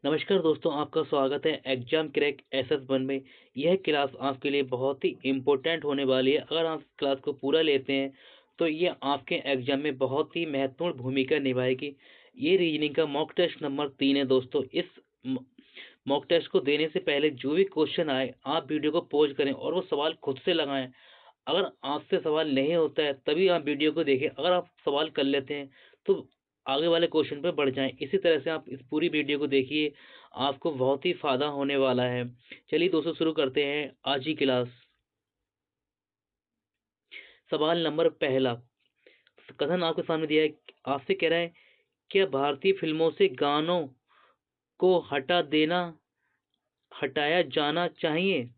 नमस्कार दोस्तों, आपका स्वागत है एग्जाम क्रैक SS1 में। यह क्लास आपके लिए बहुत ही इम्पोर्टेंट होने वाली है। अगर आप इस क्लास को पूरा लेते हैं तो ये आपके एग्जाम में बहुत ही महत्वपूर्ण भूमिका निभाएगी। ये रीजनिंग का मॉक टेस्ट नंबर 3 है दोस्तों। इस मॉक टेस्ट को देने से पहले जो भी क्वेश्चन आए आप वीडियो को पॉज करें और वो सवाल खुद से लगाएं। अगर आपसे सवाल नहीं होता है तभी आप वीडियो को देखें। अगर आप सवाल कर लेते हैं तो आगे वाले क्वेश्चन पे बढ़ जाएं। इसी तरह से आप इस पूरी वीडियो को देखिए, आपको बहुत ही फायदा होने वाला है। चलिए दोस्तों, शुरू करते हैं आज की क्लास। सवाल नंबर पहला, कथन आपके सामने दिया है। आपसे कह रहा है, क्या भारतीय फिल्मों से गानों को हटाया जाना चाहिए?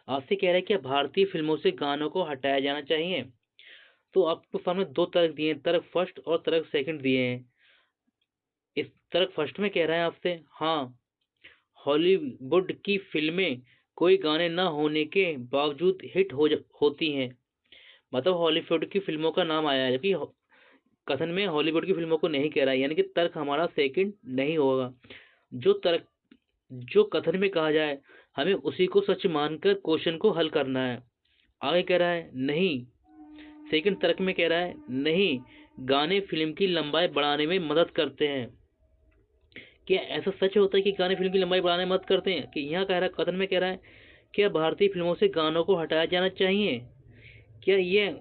आपसे कह रहा है, क्या भारतीय फिल्मों से गानों को हटाया जाना चाहिए? तो आपको सामने दो तर्क दिए हैं, तर्क फर्स्ट और तर्क सेकंड दिए हैं। इस तर्क फर्स्ट में कह रहा है आपसे, हाँ, हॉलीवुड की फिल्में कोई गाने न होने के बावजूद हिट होती हैं। मतलब हॉलीवुड की फिल्मों का नाम आया है, जबकि कथन में हॉलीवुड की फिल्मों को नहीं कह रहा है, यानी कि तर्क हमारा सेकंड नहीं होगा। जो तर्क जो कथन में कहा जाए हमें उसी को सच मानकर क्वेश्चन को हल करना है। आगे कह रहा है नहीं, सेकंड तर्क में कह रहा है नहीं, गाने फिल्म की लंबाई बढ़ाने में मदद करते हैं। क्या ऐसा सच होता है कि गाने फिल्म की लंबाई बढ़ाने में मदद करते हैं? कि यहाँ कह रहा है, कथन में कह रहा है, क्या भारतीय फिल्मों से गानों को हटाया जाना चाहिए? क्या ये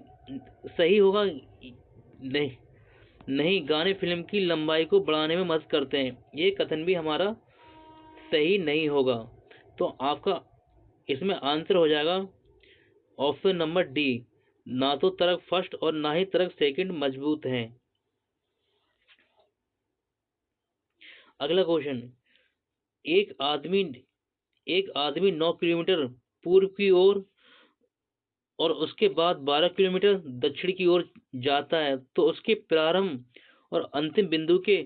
सही होगा? नहीं, नहीं, गाने फिल्म की लंबाई को बढ़ाने में मदद करते हैं, ये कथन भी हमारा सही नहीं होगा। तो आपका इसमें आंसर हो जाएगा ऑप्शन नंबर डी। ना तो तर्क फर्स्ट और ना ही तर्क सेकंड मजबूत हैं। अगला क्वेश्चन, एक आदमी एक आदमी 9 किलोमीटर पूर्व की ओर और उसके बाद 12 किलोमीटर दक्षिण की ओर जाता है, तो उसके प्रारंभ और अंतिम बिंदु के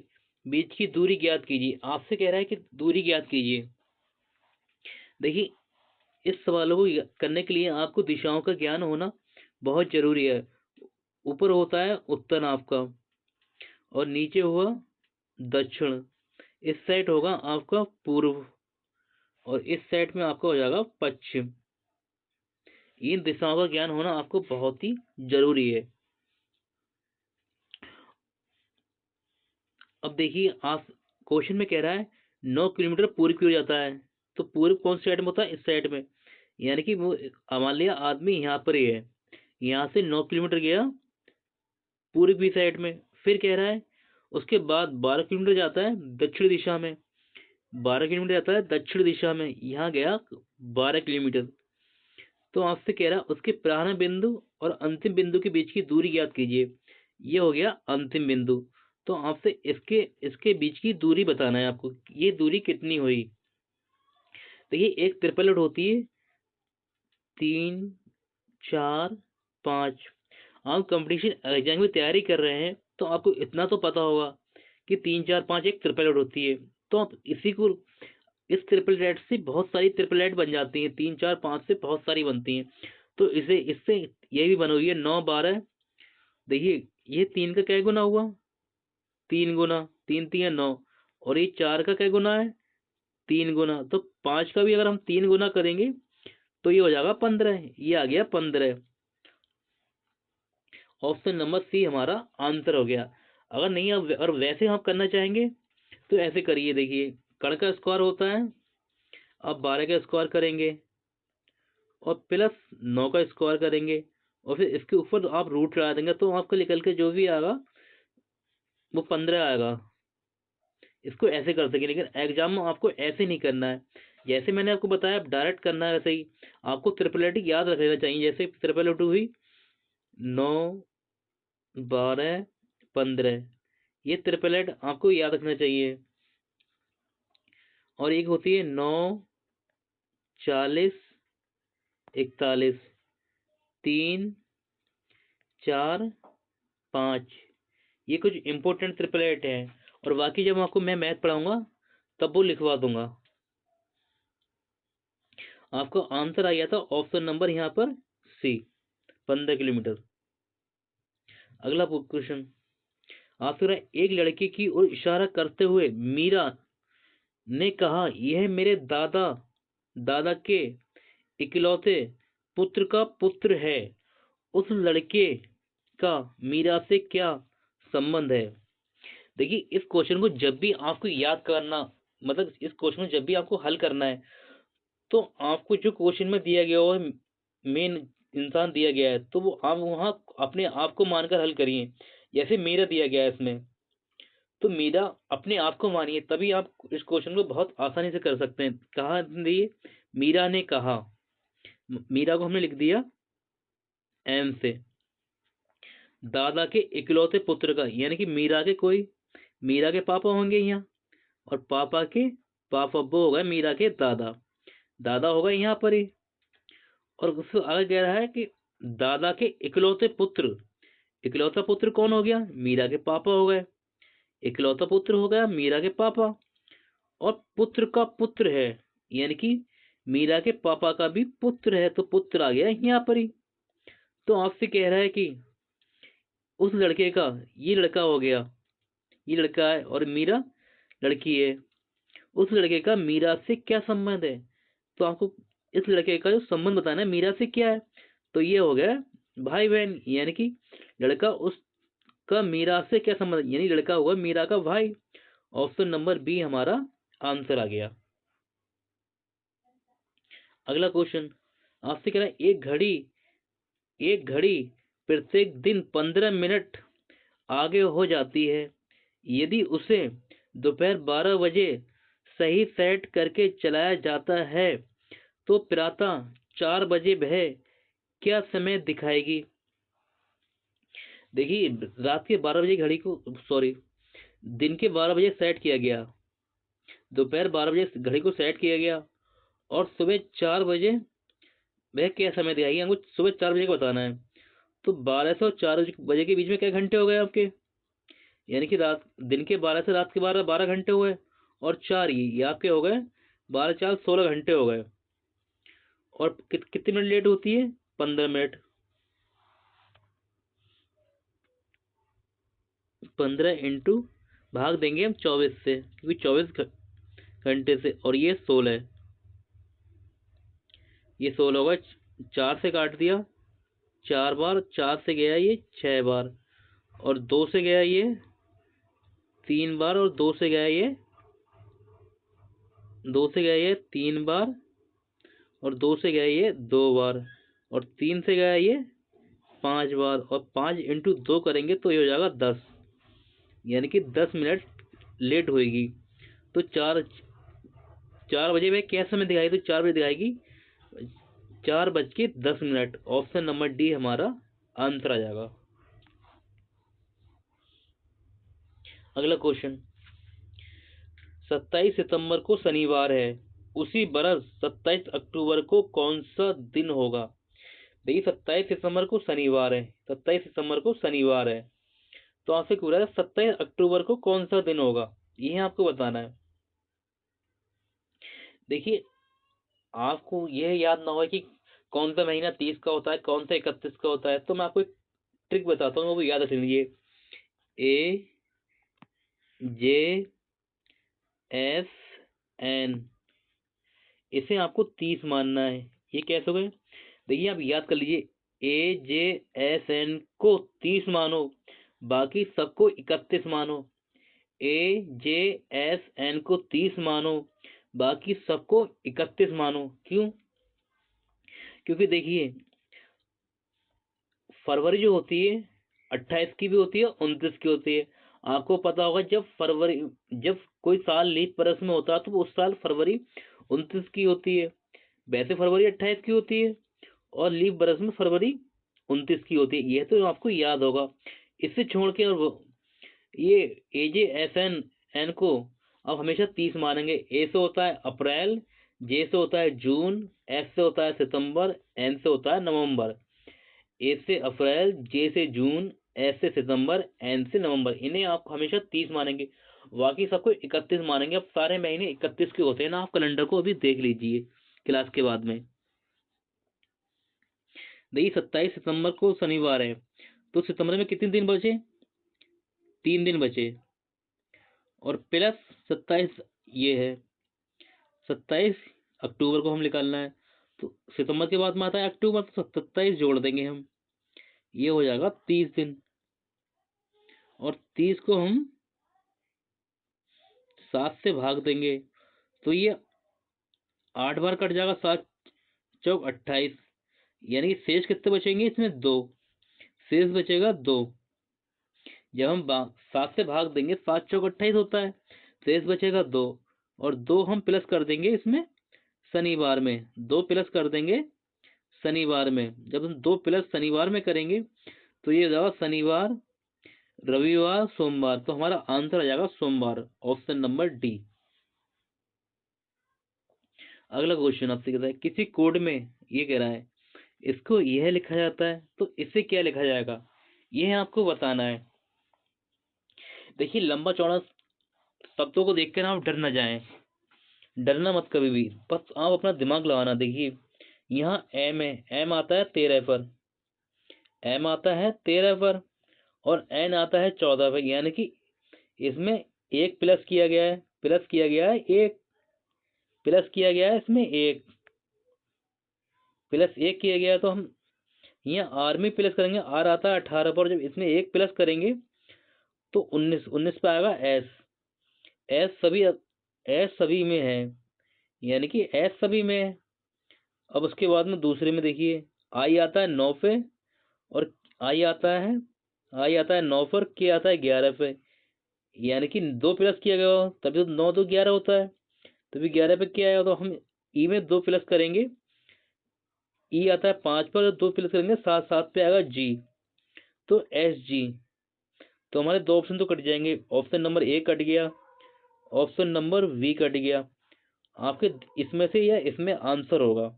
बीच की दूरी ज्ञात कीजिए। आपसे कह रहा है कि दूरी ज्ञात कीजिए। देखिए, इस सवालों को करने के लिए आपको दिशाओं का ज्ञान होना बहुत जरूरी है। ऊपर होता है उत्तर आपका, और नीचे हुआ दक्षिण। इस साइड होगा आपका पूर्व, और इस साइड में आपका हो जाएगा पश्चिम। इन दिशाओं का ज्ञान होना आपको बहुत ही जरूरी है। अब देखिए, आप क्वेश्चन में कह रहा है 9 किलोमीटर पूर्व की ओर जाता है, तो पूर्व कौन सी साइड में होता है? इस साइड में। यानी कि वो मान लिया आदमी यहाँ पर ही है, यहाँ से 9 किलोमीटर गया पूर्व की साइड में। फिर कह रहा है उसके बाद 12 किलोमीटर जाता है दक्षिण दिशा में। 12 किलोमीटर जाता है दक्षिण दिशा में, यहाँ गया 12 किलोमीटर। तो आपसे कह रहा है उसके प्रारंभ बिंदु और अंतिम बिंदु के बीच की दूरी ज्ञात कीजिए। ये हो गया अंतिम बिंदु। तो आपसे इसके इसके बीच की दूरी बताना है आपको, ये दूरी कितनी हुई। देखिए, एक ट्रिपलेट होती है 3, 4, 5। आप कंपटीशन एग्जाम की तैयारी कर रहे हैं तो आपको इतना तो पता होगा कि 3, 4, 5 एक ट्रिपलेट होती है। तो आप इसी को, इस ट्रिपलेट से बहुत सारी ट्रिपलेट बन जाती हैं, 3, 4, 5 से बहुत सारी बनती हैं। तो इसे इससे ये भी बन हुई है 9, 12। देखिए, ये 3 का क्या गुना हुआ? 3 गुना, 3 3 9। और ये 4 का क्या गुना है? 3 गुना। तो 5 का भी अगर हम 3 गुना करेंगे तो ये हो जाएगा 15। ये आ गया 15। ऑप्शन नंबर सी हमारा आंसर हो गया। अगर नहीं, अब अगर वैसे आप करना चाहेंगे तो ऐसे करिए। देखिए, कण का स्क्वायर होता है, अब 12 का स्क्वायर करेंगे और प्लस 9 का स्क्वायर करेंगे, और फिर इसके ऊपर आप रूट लगा देंगे, तो आपको निकल के जो भी आएगा वो 15 आएगा। इसको ऐसे कर सके, लेकिन एग्जाम में आपको ऐसे नहीं करना है। जैसे मैंने आपको बताया डायरेक्ट करना है, वैसे ही आपको ट्रिपलेट याद रख लेना चाहिए। जैसे ट्रिपलेट हुई 9, 12, 15, ये ट्रिपलेट आपको याद रखना चाहिए। और एक होती है 9, 40, 41, 3, 4, 5। ये कुछ इंपॉर्टेंट ट्रिपलेट है, और बाकी जब आपको मैं मैथ पढ़ाऊंगा तब वो लिखवा दूंगा। आपका आंसर आ गया था ऑप्शन नंबर यहाँ पर सी, 15 किलोमीटर। अगला क्वेश्चन, आप एक लड़के की ओर इशारा करते हुए मीरा ने कहा, यह मेरे दादा दादा के इकलौते पुत्र का पुत्र है। उस लड़के का मीरा से क्या संबंध है? देखिए, इस क्वेश्चन को जब भी आपको याद करना, मतलब इस क्वेश्चन को जब भी आपको हल करना है, तो आपको जो क्वेश्चन में दिया गया हो, मेन इंसान दिया गया है, तो वो आप वहां अपने आप को मानकर हल करिए। जैसे मेरा दिया गया है इसमें, तो मेरा अपने आप को मानिए, तभी आप इस क्वेश्चन को बहुत आसानी से कर सकते हैं। कहा दिए, मीरा ने कहा, मीरा को हमने लिख दिया एम से, दादा के इकलौते पुत्र का, यानी कि मीरा के पापा होंगे यहाँ, और पापा के पापा वो हो गए मीरा के दादा, दादा होगा यहाँ पर ही। और उससे आगे कह रहा है कि दादा के इकलौते पुत्र, इकलौता पुत्र कौन हो गया? मीरा के पापा हो गए। इकलौता पुत्र हो गया मीरा के पापा, और पुत्र का पुत्र है, यानी कि मीरा के पापा का भी पुत्र है, तो पुत्र आ गया यहाँ पर ही। तो आपसे कह रहा है कि उस लड़के का, ये लड़का हो गया, ये लड़का है और मीरा लड़की है, उस लड़के का मीरा से क्या संबंध है? तो आपको इस लड़के का जो संबंध बताना है मीरा से क्या है, तो ये हो गया भाई बहन, यानी कि लड़का उसका मीरा से क्या संबंध है? यानी लड़का हुआ मीरा का भाई। ऑप्शन नंबर बी हमारा आंसर आ गया। अगला क्वेश्चन आपसे कह रहा है, एक घड़ी प्रत्येक दिन 15 मिनट आगे हो जाती है। यदि उसे दोपहर 12 बजे सही सेट करके चलाया जाता है, तो प्रातः 4 बजे वह क्या समय दिखाएगी? देखिए, रात के 12 बजे घड़ी को, सॉरी, दिन के 12 बजे सेट किया गया, दोपहर 12 बजे घड़ी को सेट किया गया, और सुबह 4 बजे वह क्या समय दिखाएगी? हमको सुबह 4 बजे का बताना है। तो 12 से और 4 बजे के बीच में क्या घंटे हो गए आपके? यानी कि रात, दिन के 12 से रात के 12, 12 घंटे हुए, और चार ये आपके हो गए 12 4 16 घंटे हो गए। और कितने मिनट लेट होती है? 15 मिनट। 15 इंटू भाग देंगे हम 24 से, क्योंकि 24 घंटे से, और ये 16 है, ये 16 होगा। 4 से काट दिया 4 बार, 4 से गया ये 6 बार, और 2 से गया ये 3 बार, और 2 से गया ये 3 बार, और 2 से गया ये 2 बार, और 3 से गया ये 5 बार, और 5 इंटू 2 करेंगे तो ये हो जाएगा 10, यानी कि 10 मिनट लेट होएगी। तो 4 बजे में क्या समय दिखाएगी? तो 4 बजे दिखाएगी 4:10। ऑप्शन नंबर डी हमारा आंसर आ जाएगा। अगला क्वेश्चन, 27 सितंबर को शनिवार है, उसी बरस 27 अक्टूबर को कौन सा दिन होगा? देखिए, 27 सितंबर को शनिवार है, 27 सितंबर को शनिवार है, तो आपसे पूछा है 27 अक्टूबर को कौन सा दिन होगा, ये आपको बताना है। देखिए, आपको यह याद ना हो कि कौन सा महीना 30 का होता है, कौन सा 31 का होता है, तो मैं आपको एक ट्रिक बताता हूँ, वो याद रख लीजिए। ए जे एस एन, इसे आपको 30 मानना है। ये कैसे हो गए? देखिए, आप याद कर लीजिए, AJSN को 30 मानो, बाकी सबको 31 मानो। AJSN को 30 मानो, बाकी सबको 31 मानो। क्यों? क्योंकि देखिए, फरवरी जो होती है 28 की भी होती है, 29 की होती है। आपको पता होगा, जब कोई साल लीप बरस में होता है, तो उस साल फरवरी 29 की होती है। वैसे फरवरी 28 की होती है, और लीप बरस में फरवरी 29 की होती है। यह तो आपको याद होगा। इससे छोड़ के, और ये AJSN एन को आप हमेशा 30 मानेंगे। ए से होता है अप्रैल, जे से होता है जून, एस से होता है सितंबर, एन से होता है नवंबर। ए से अप्रैल, जे से जून, एस से सितंबर, एन से नवंबर, इन्हें आप हमेशा 30 मानेंगे, बाकी सबको 31 मानेंगे। अब सारे महीने 31 के होते हैं ना, आप कैलेंडर को अभी देख लीजिए क्लास के बाद में। देखिए, 27 सितंबर को शनिवार है, तो सितंबर में कितने दिन बचे? 3 दिन बचे, और प्लस 27 ये है, 27 अक्टूबर को हम निकालना है, तो सितंबर के बाद में आता है अक्टूबर, तो 27 जोड़ देंगे हम, ये हो जाएगा 30 दिन। और 30 को हम 7 से भाग देंगे तो ये 8 बार कट जाएगा, 7 चौक 28, यानी कि शेष कितने बचेंगे इसमें, 2 शेष बचेगा 2। जब हम 7 से भाग देंगे, 7 चौक 28 होता है, शेष बचेगा 2, और 2 हम प्लस कर देंगे इसमें शनिवार में, 2 प्लस कर देंगे शनिवार में। जब हम 2 प्लस शनिवार में करेंगे तो ये हो जाएगा शनिवार, रविवार, सोमवार, तो हमारा आंसर आ जाएगा सोमवार, ऑप्शन नंबर डी। अगला क्वेश्चन आपसे कहता है किसी कोड में, ये कह रहा है इसको यह लिखा जाता है तो इसे क्या लिखा जाएगा, यह आपको बताना है। देखिए लंबा चौड़ा शब्दों को देख कर आप डर ना जाएं, डरना मत कभी भी, बस आप अपना दिमाग लगाना। देखिए यहाँ एम है, एम आता है 13 पर, एम आता है 13 पर, और एन आता है 14 पर, यानी कि इसमें एक प्लस किया गया है, प्लस किया गया है एक, प्लस किया गया है इसमें एक, प्लस एक किया गया है, तो हम यहाँ आर में प्लस करेंगे, आर आता है 18 पर, जब इसमें एक प्लस करेंगे तो 19, 19 पे आएगा एस, एस सभी में है, यानी कि एस सभी में है। अब उसके बाद में दूसरे में देखिए आई आता है 9 पे, और आई आता है, आई आता है 9 पर, के आता है 11 पे, यानी कि 2 प्लस किया गया हो तभी तो 9 2 11 होता है, तभी 11 पे क्या आया, तो हम ई में 2 प्लस करेंगे, ई आता है 5 पर, 2 प्लस करेंगे 7, 7 पे आएगा जी, तो एस जी। तो हमारे 2 ऑप्शन तो कट जाएंगे, ऑप्शन नंबर ए कट गया, ऑप्शन नंबर वी कट गया, आपके इसमें से या इसमें आंसर होगा।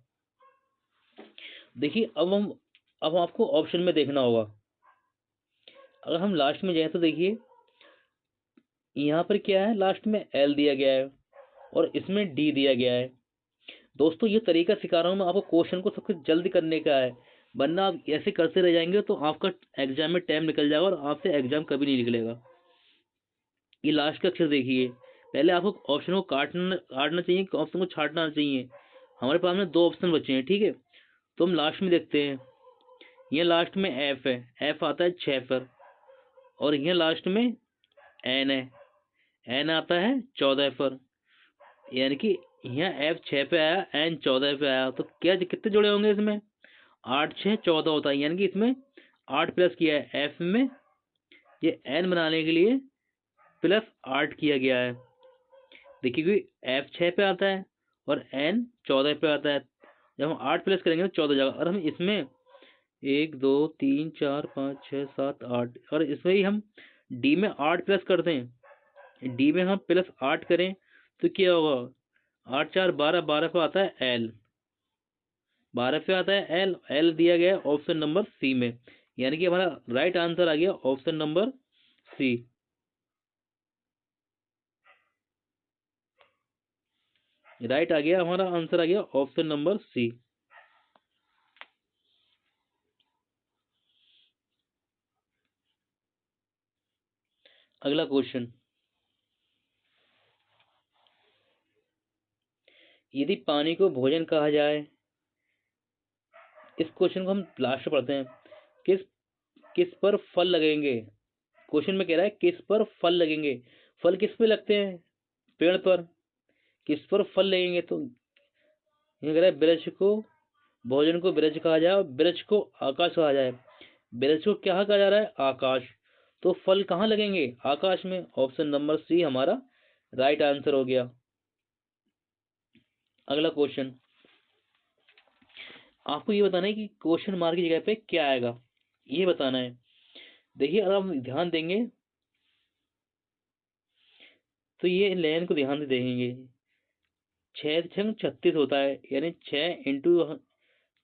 देखिए अब आपको ऑप्शन में देखना होगा, अगर हम लास्ट में जाए तो देखिए यहाँ पर क्या है, लास्ट में एल दिया गया है और इसमें डी दिया गया है। दोस्तों ये तरीका सिखा रहा हूँ मैं आपको, क्वेश्चन को सबसे जल्दी करने का है, वरना आप ऐसे करते रह जाएंगे तो आपका एग्जाम में टाइम निकल जाएगा और आपसे एग्जाम कभी नहीं निकलेगा। ये लास्ट का अक्षर देखिए, पहले आपको ऑप्शन को काटना काटना चाहिए, ऑप्शन को छांटना चाहिए। हमारे पास में 2 ऑप्शन बचे हैं, ठीक है, तो हम लास्ट में देखते हैं। ये लास्ट में एफ है, एफ आता है 6 पर, और ये लास्ट में एन है, एन आता है 14 पर, यानी कि यहाँ एफ 6 पे आया, एन 14 पे आया, तो क्या कितने जुड़े होंगे इसमें, 8 6 14 होता है, यानी कि इसमें 8 प्लस किया है एफ में, ये एन बनाने के लिए प्लस 8 किया गया है। देखिए क्योंकि एफ 6 पे आता है और एन 14 पे आता है, जब हम 8 प्लस करेंगे तो 14 जाएगा, और हम इसमें 1 2 3 4 5 6 7 8, और इसमें ही हम डी में 8 प्लस करते हैं, डी में हम प्लस 8 करें तो क्या होगा, 8 4 12, 12 पे आता है एल, 12 पे आता है एल, एल दिया गया है ऑप्शन नंबर सी में, यानी कि हमारा राइट आंसर आ गया ऑप्शन नंबर सी। राइट आ गया, हमारा आंसर आ गया ऑप्शन नंबर सी। अगला क्वेश्चन, यदि पानी को भोजन कहा जाए, इस क्वेश्चन को हम लास्ट में पढ़ते हैं। किस किस पर फल लगेंगे, क्वेश्चन में कह रहा है किस पर फल लगेंगे, फल किस पे लगते हैं, पेड़ पर, किस पर फल लगेंगे, तो ये कह रहा है वृक्ष को, भोजन को वृक्ष कहा जाए और वृक्ष को आकाश कहा जाए, वृक्ष को क्या कहा जा रहा है, आकाश, तो फल कहाँ लगेंगे, आकाश में, ऑप्शन नंबर सी हमारा राइट आंसर हो गया। अगला क्वेश्चन, आपको ये बताना है कि क्वेश्चन मार्क की जगह पे क्या आएगा, ये बताना है। देखिए अगर हम ध्यान देंगे तो ये लाइन को ध्यान से देखेंगे, 6 6 36 होता है, यानी 6 इंटू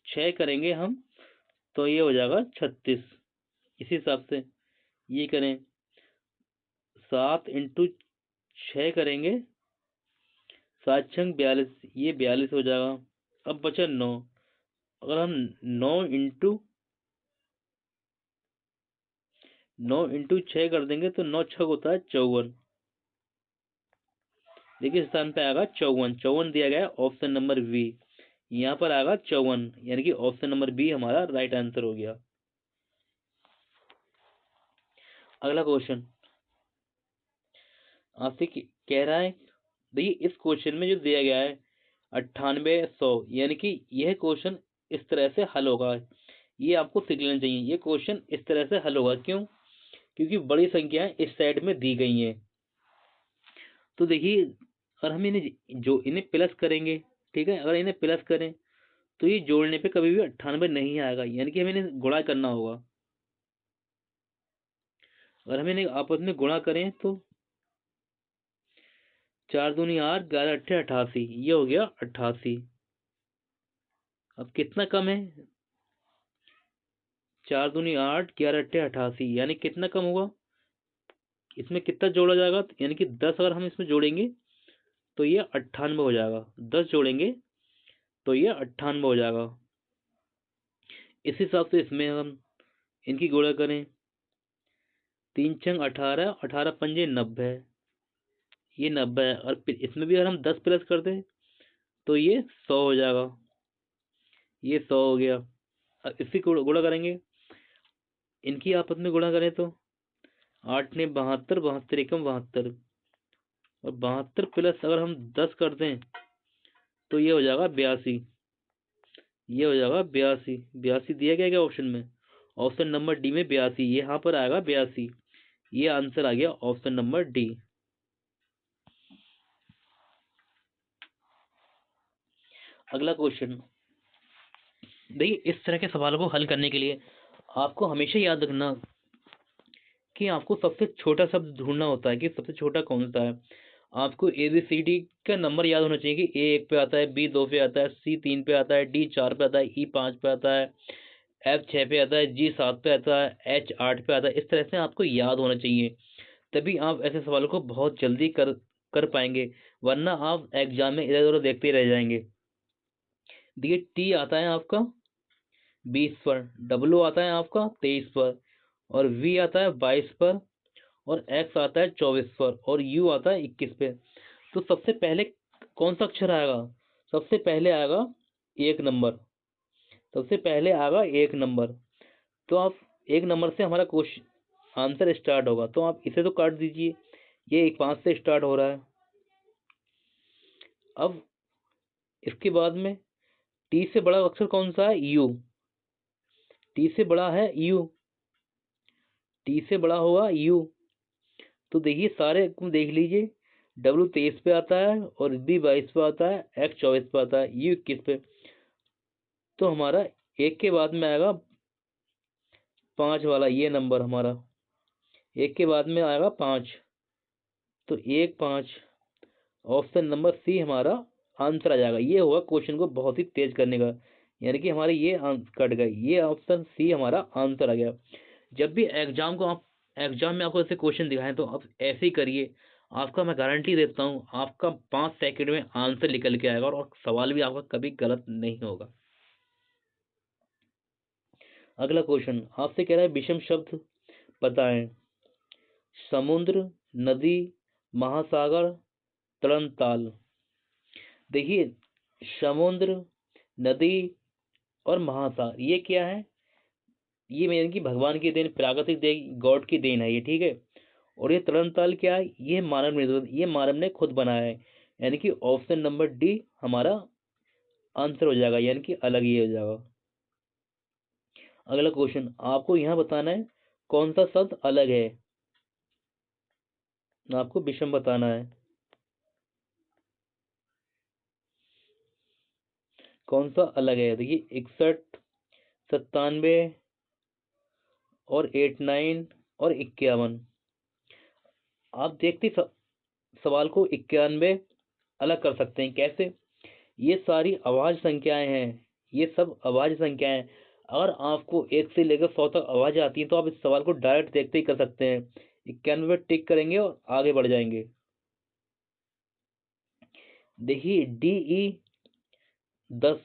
6 करेंगे हम तो ये हो जाएगा 36, इसी हिसाब से ये करें, 7 इंटू 6 करेंगे, 7 6 42, ये 42 हो जाएगा। अब बचा 9, अगर हम 9 इंटू 9 इंटू 6 कर देंगे तो 9 6 होता है 54, देखिए इस स्थान पे आएगा 54, 54 दिया गया है ऑप्शन नंबर बी। यहाँ पर आएगा 54, यानी कि ऑप्शन नंबर बी हमारा राइट आंसर हो गया। अगला क्वेश्चन आपसे कह रहा है, देखिए इस क्वेश्चन में जो दिया गया है 98, 100, यानी कि यह क्वेश्चन इस तरह से हल होगा। ये आपको सीख लेना चाहिए, ये क्वेश्चन इस तरह से हल होगा। क्यों? क्योंकि बड़ी संख्याएं इस साइड में दी गई हैं। तो देखिए अगर हम इन्हें प्लस करेंगे, ठीक है, अगर इन्हें प्लस करें तो ये जोड़ने पे कभी भी 98 नहीं आएगा, यानी कि हमें इन्हें गुणा करना होगा। अगर हम इन्हें आपस में गुणा करें तो 4 दूनी 8, 11 अट्ठे 88, ये हो गया 88। अब कितना कम है? 4 दूनी 8, 11 अट्ठे 88, यानी कितना कम होगा? इसमें कितना जोड़ा जाएगा? यानी कि 10 अगर हम इसमें जोड़ेंगे तो ये 98 हो जाएगा। 10 जोड़ेंगे तो ये 98 हो जाएगा। इस हिसाब से इसमें हम इनकी गुणा करें, 3 छंग 18, 18 पंजे 90, ये 90 है। और फिर इसमें भी अगर हम 10 प्लस कर दें तो ये 100 हो जाएगा, ये 100 हो गया। अब इसी को गुणा करेंगे, इनकी आपस में गुणा करें तो 8 ने 72, 72 एकम 72, और 72 प्लस अगर हम 10 कर दें तो ये हो जाएगा 82, ये हो जाएगा 82। 82 दिया गया क्या ऑप्शन में? ऑप्शन नंबर डी में 82, यहाँ पर आएगा 82। ये आंसर आ गया ऑप्शन नंबर डी। अगला क्वेश्चन, देखिए इस तरह के सवालों को हल करने के लिए आपको हमेशा याद रखना कि आपको सबसे छोटा शब्द ढूंढना होता है कि सबसे छोटा कौन सा है। आपको ABCD का नंबर याद होना चाहिए कि A 1 पे आता है, B 2 पे आता है, C 3 पे आता है, D 4 पे आता है, E 5 पे आता है, F 6 पे आता है, G 7 पे आता है, H 8 पे आता है। इस तरह से आपको याद होना चाहिए, तभी आप ऐसे सवालों को बहुत जल्दी कर पाएंगे, वरना आप एग्जाम में इधर उधर देखते ही रह जाएंगे। देखिए T आता है आपका 20 पर, W आता है आपका 23 पर, और V आता है 22 पर, और X आता है 24 पर, और U आता है 21 पे। तो सबसे पहले कौन सा अक्षर आएगा? सबसे पहले आएगा 1 नंबर, सबसे पहले आएगा 1 नंबर। तो आप 1 नंबर से हमारा क्वेश्चन आंसर स्टार्ट होगा, तो आप इसे तो काट दीजिए, ये 5 से स्टार्ट हो रहा है। अब इसके बाद में टी से बड़ा अक्षर कौन सा है? यू। टी से बड़ा है यू, टी से बड़ा होगा यू। तो देखिए सारे तुम देख लीजिए, W 23 पे आता है, और B 22 पे आता है, X 24 पे आता है, U 21 पे। तो हमारा 1 के बाद में आएगा 5 वाला ये नंबर हमारा, 1 के बाद में आएगा 5, तो 1 5, ऑप्शन नंबर सी हमारा आंसर आ जाएगा। ये होगा क्वेश्चन को बहुत ही तेज करने का, यानी कि हमारे ये कट गए, ये ऑप्शन सी हमारा आंसर आ गया। जब भी एग्जाम में आपको ऐसे क्वेश्चन दिखाएं तो आप ऐसे ही करिए, आपका मैं गारंटी देता हूँ आपका 5 सेकंड में आंसर निकल के आएगा, और सवाल भी आपका कभी गलत नहीं होगा। अगला क्वेश्चन आपसे कह रहा है विषम शब्द बताएं। समुद्र, नदी, महासागर, तरणताल। देखिए समुद्र, नदी और महासागर ये क्या है? ये मेरे की भगवान की देन, प्राकृतिक देन, गॉड की देन है ये, ठीक है। और ये तरणताल क्या है? ये मानव निर्मित, ये मानव ने खुद बनाया है, यानी कि ऑप्शन नंबर डी हमारा आंसर हो जाएगा, यानी कि अलग ही हो जाएगा। अगला क्वेश्चन आपको यहाँ बताना है कौन सा शब्द अलग है, आपको विषम बताना है। कौन सा अलग है? देखिए 61, 97, और 89, और 51। आप देखते सवाल को 91 अलग कर सकते हैं। कैसे? ये सारी अभाज्य संख्याएं हैं, ये सब अभाज्य संख्याएं हैं। अगर आपको 1 से लेकर 100 तक आवाज आती है तो आप इस सवाल को डायरेक्ट देखते ही कर सकते हैं, 91 पे टिक करेंगे और आगे बढ़ जाएंगे। देखिए DE 10,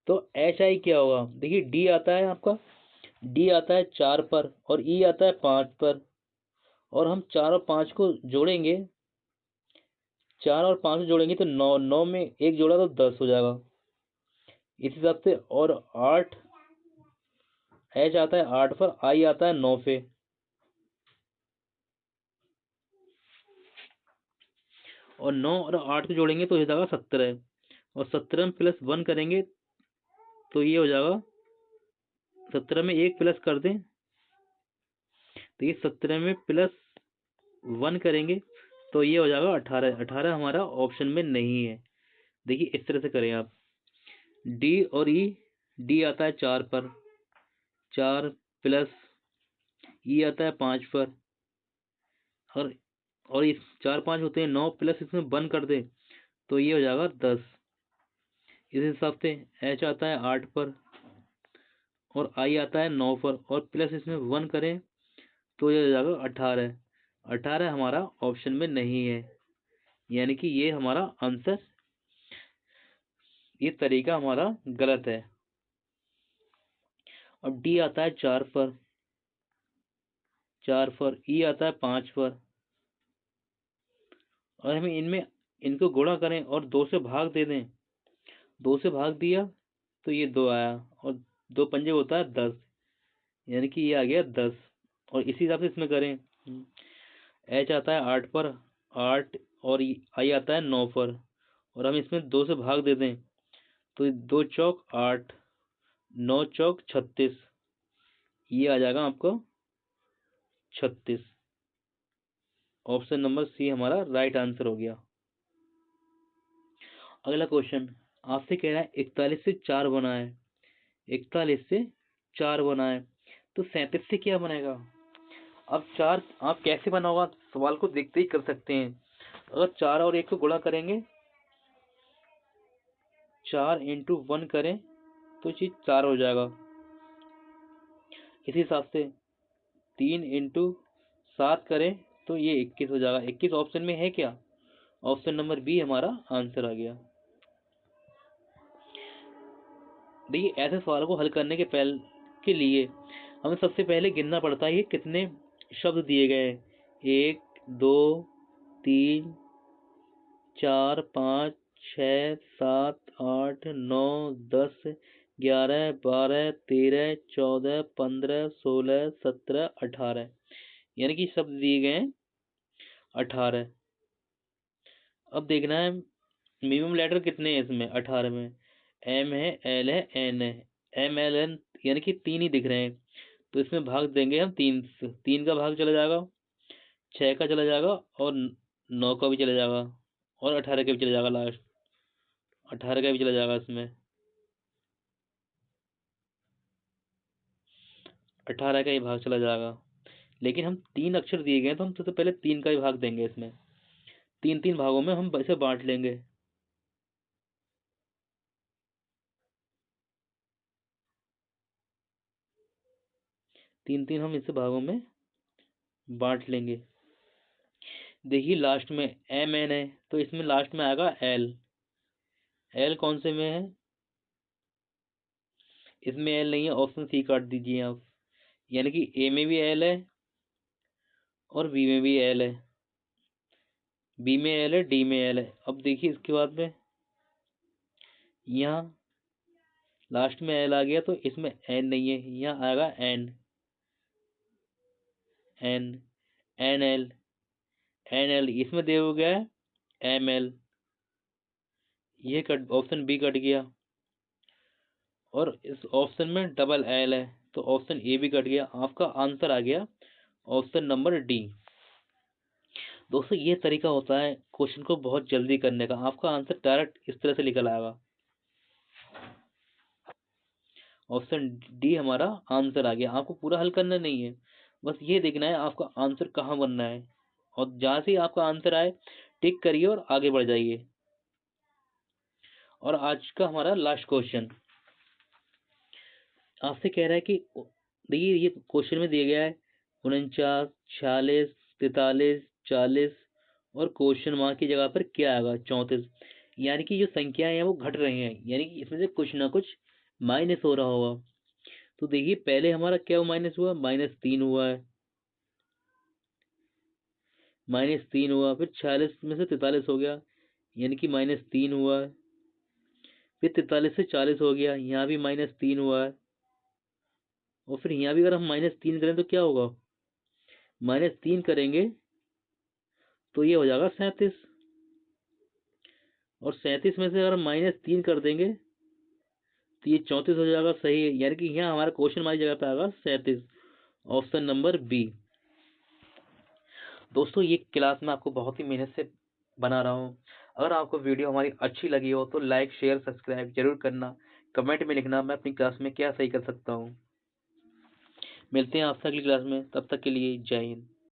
तो HI क्या होगा? देखिए D आता है आपका, D आता है 4 पर, और E आता है 5 पर, और हम 4 और 5 को जोड़ेंगे 4 और 5 जोड़ेंगे तो 9, 9 में एक जोड़ा तो 10 हो जाएगा इस हिसाब से। और 8 एच आता है 8 पर, आई आता है 9 पे। और 9 और 8 को जोड़ेंगे तो हो जाएगा 17। और 17 में +1 करेंगे तो ये हो जाएगा, 17 में 1 प्लस कर दें तो ये 17 में +1 करेंगे तो ये हो जाएगा 18। 18 हमारा ऑप्शन में नहीं है। देखिए इस तरह से करें आप। डी और ई, डी आता है 4 पर, 4 प्लस ई आता है 5 पर, और इस 4 5 होते हैं 9 प्लस इसमें 1 कर दे तो ये हो जाएगा 10। इस हिसाब से एच आता है 8 पर और आई आता है 9 पर, और प्लस इसमें 1 करें तो ये हो जाएगा 18। 18 हमारा ऑप्शन में नहीं है, यानी कि ये हमारा आंसर, ये तरीका हमारा गलत है। अब डी आता है 4 पर, 4 पर, ई आता है 5 पर, और हमें इनमें इनको गुणा करें और 2 से भाग दे दें। 2 से भाग दिया तो ये 2 आया, और 2 पंजे होता है 10, यानी कि ये आ गया 10। और इसी हिसाब से इसमें करें। एच आता है 8 पर, 8, और आई आता है 9 पर, और हम इसमें 2 से भाग दे दें तो 2 चौक 8, 9 चौक 36, ये आ जाएगा आपको 36। ऑप्शन नंबर सी हमारा राइट आंसर हो गया। अगला क्वेश्चन आपसे कह रहा है 41 से 4 बना है, 41 से 4 बना है तो 37 से क्या बनेगा। अब 4 आप कैसे बना होगा, सवाल को देखते ही कर सकते हैं। अगर 4 और 1 को गुणा करेंगे, 4 इंटू 1 करें तो चीज 4 हो जाएगा। इसी हिसाब से 3 इंटू 7 करें तो ये 21 हो जाएगा। 21 ऑप्शन में है क्या, ऑप्शन नंबर बी हमारा आंसर आ गया। देखिए ऐसे सवाल को हल करने के लिए हमें सबसे पहले गिनना पड़ता है कि कितने शब्द दिए गए हैं। 1 2 3 4 5 6 7 8 9 10 11 12 13 14 15 16 17 18, यानी कि शब्द दिए गए हैं 18। अब देखना है मिनिमम लेटर कितने हैं इसमें 18 में। एम है, एल है, एन है। एम एल एन यानी कि 3 ही दिख रहे हैं, तो इसमें भाग देंगे हम 3 से। 3 का भाग चला जाएगा, 6 का चला जाएगा, और 9 का भी चला जाएगा, और 18 का भी चला जाएगा। लास्ट 18 का भी चला जाएगा इसमें, 18 का ही भाग चला जाएगा। लेकिन हम 3 अक्षर दिए गए हैं तो हम सबसे पहले 3 का ही भाग देंगे। इसमें 3 भागों में हम इसे बांट लेंगे। 3 हम इसे भागों में बांट लेंगे। देखिए लास्ट में एम एन है तो इसमें लास्ट में आएगा एल। एल कौन से में है, इसमें एल नहीं है, ऑप्शन सी काट दीजिए आप। यानी कि ए में भी एल है और बी में भी एल है, बी में एल है, डी में एल है। अब देखिए इसके बाद में यहाँ लास्ट में एल आ गया तो इसमें एन नहीं है, यहाँ आएगा N, N, N L, N L. इसमें दे हो गया है एम एल, ये कट, ऑप्शन बी कट गया। और इस ऑप्शन में डबल एल है तो ऑप्शन ए भी कट गया। आपका आंसर आ गया ऑप्शन नंबर डी। दोस्तों ये तरीका होता है क्वेश्चन को बहुत जल्दी करने का। आपका आंसर डायरेक्ट इस तरह से निकल आएगा। ऑप्शन डी हमारा आंसर आ गया। आपको पूरा हल करना नहीं है, बस ये देखना है आपका आंसर कहाँ बनना है, और जहाँ से आपका आंसर आए टिक करिए और आगे बढ़ जाइए। और आज का हमारा लास्ट क्वेश्चन आपसे कह रहा है कि देखिए ये क्वेश्चन में दिया गया है 49 46 43 40, और क्वेश्चन मार्क की जगह पर क्या आएगा 34। यानी कि जो संख्याएं हैं वो घट रही हैं, यानी कि इसमें से कुछ ना कुछ माइनस हो रहा होगा। तो देखिए पहले हमारा क्या माइनस हुआ, -3 हुआ है, -3 हुआ, फिर 46 में से 43 हो गया, यानी कि -3 हुआ है। फिर 43 से 40 हो गया, यहाँ भी -3 हुआ है। और फिर यहाँ भी अगर हम -3 करें तो क्या होगा, -3 करेंगे तो ये हो जाएगा 37। और 37 में से अगर हम -3 कर देंगे तो ये 34 हो जाएगा। सही है, यानी कि यहाँ हमारा क्वेश्चन हमारी जगह पे आएगा 37, ऑप्शन नंबर बी। दोस्तों ये क्लास मैं आपको बहुत ही मेहनत से बना रहा हूँ। अगर आपको वीडियो हमारी अच्छी लगी हो तो लाइक शेयर सब्सक्राइब जरूर करना। कमेंट में लिखना मैं अपनी क्लास में क्या सही कर सकता हूँ। मिलते हैं आपसे अगली क्लास में, तब तक के लिए जय हिंद।